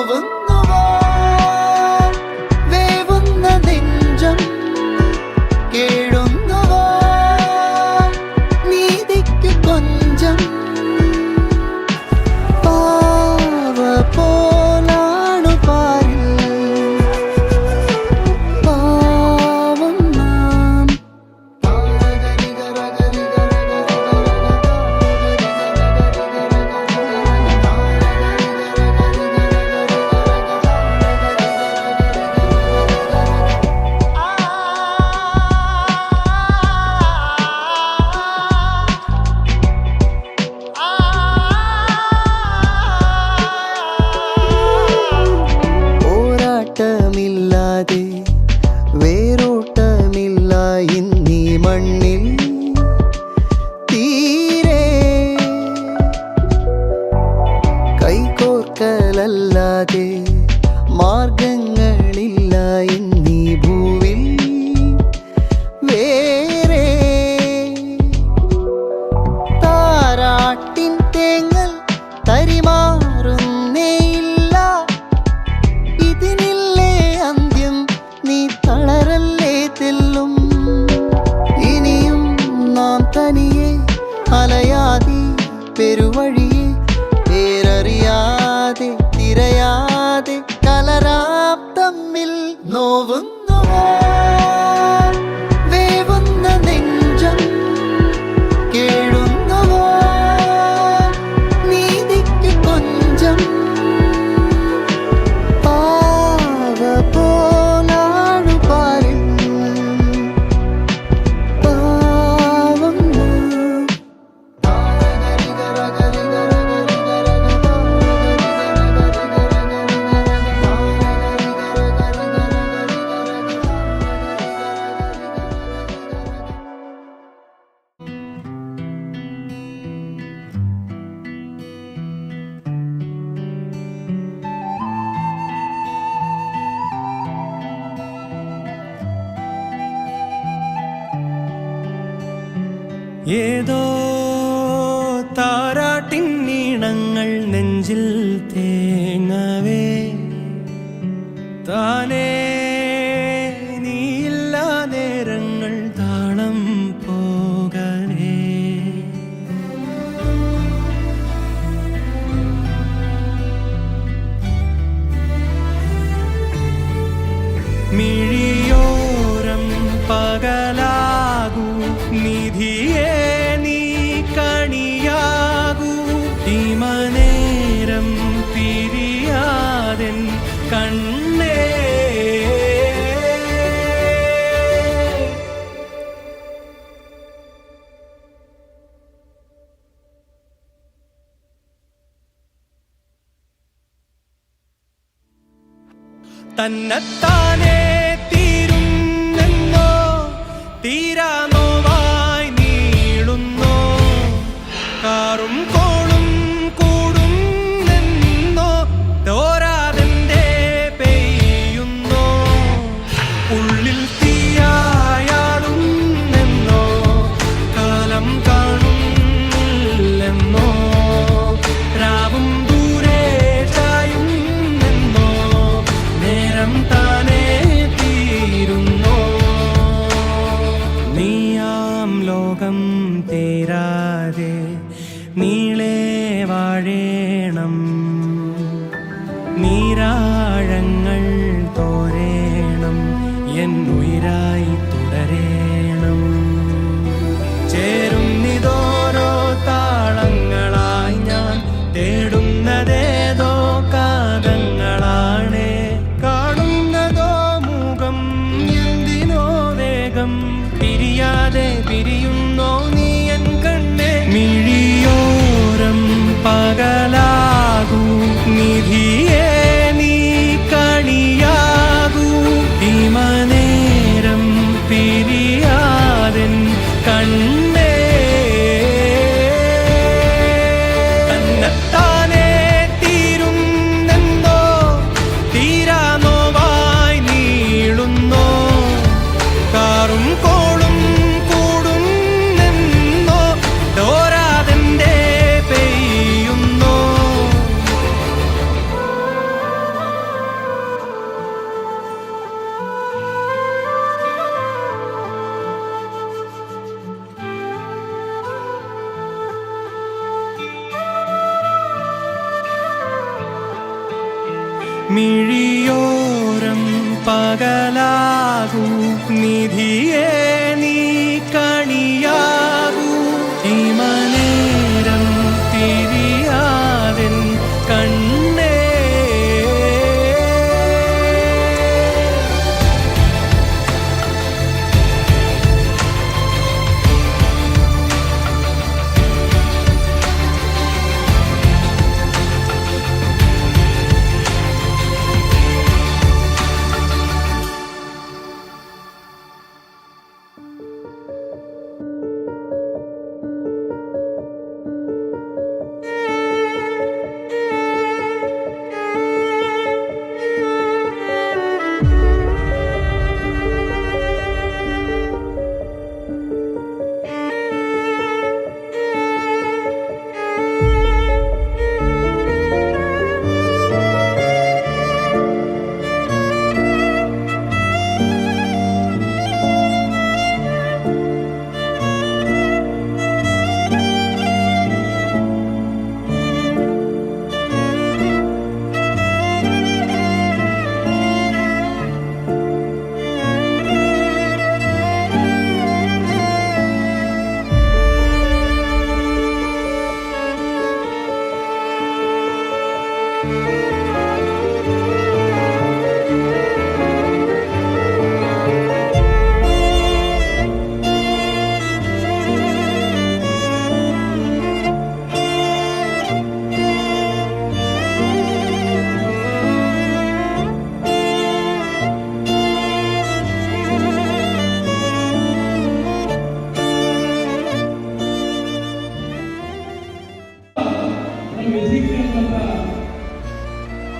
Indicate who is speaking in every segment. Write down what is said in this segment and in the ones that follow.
Speaker 1: നോവുന്നുവോ വേവുന്ന നെഞ്ചം കേഴുന്നുവോ നീതിക്ക് കൊഞ്ചം പാവ പോലാണു പാരിൽ പാവം നാം പോരാട്ടമില്ലാതെ വേരോട്ടമില്ല ഇന്നീ മണ്ണിൽ തീരെ കൈകോർക്കലല്ലാതെ മാർഗങ്ങളില്ല ഇന്നീ ഭൂവിൽ വേറെ താരാട്ടിൻ തേങ്ങൽ തരിമാറുന്നേയില്ല ഇതിനില്ലേ അന്ത്യം നീ തളരല്ലേ തെല്ലും ഇനിയും നാം തനിയെ അലയാതെ പെരുവഴിയെ പേരറിയാതെ തിരയാതെ കലരാം തമ്മിൽ നോവുന്നുവോ വേവുന്ന നെഞ്ചം കേഴുന്നുവോ നീതിക്ക് കൊഞ്ചം പാവ പോലാണു പാരിൽ പാവം നാം
Speaker 2: ഏതോ താരാട്ടിൻ ഈണങ്ങൾ നെഞ്ചിൽ തേങ്ങവേ താനേ നീയില്ല നേരങ്ങൾ താളം പോകവേ മിഴിയോരം പകലാകൂ നിധിയേ നീ കണിയാകൂ ഇമനേരം പിരിയാതെൻ കണ്ണേ തന്നെത്താനേ തീരുന്നെന്നോ തീരാനോവായി നീളുന്നോ കാറും കോളും കൂടുന്നെന്നോ തോരാതെന്റെ പെയ്യുന്നോ ഉള്ളിൽ തീയായാടുന്നെന്നോ കാലം കാണുന്നില്ലെന്നോ രാവും ദൂരെ ചായുന്നെന്നോ നേരം താനേ തീരുന്നോ നീയാം ലോകം തീരാതെ നീളെ വാഴേണം നീരാഴങ്ങൾ തോരേണം എന്നുയിരായി തുടരേണം ചേരുന്നിതോരോ താളങ്ങളായി ഞാൻ തേടുന്നതേതോ കാതങ്ങളാണേ കാണുന്നതോ മുഖം എന്തിനോ വേഗം പിരിയാതെ പിരിയുന്നോ നീ എൻ കണ്ണേ മിഴിയോരം പകലാകൂ നിധിയേ നീ കണിയാകൂ ഇമനേരം പിരിയാതെ മിഴിയോരം പകലാകൂ നിധിയേ നീ കണിയാകൂ ഇമനേരം തിരിയാതിൻ കണ്ണേ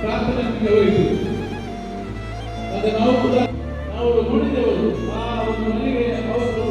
Speaker 3: ಪ್ರಾರ್ಥನೆಗೆ ಹೋಯಿತು. ಅದು ನಾವು ಕೂಡ ನಾವು ನೋಡಿದೆವು. ಆ ಒಂದು ಮನೆಗೆ ಅವರು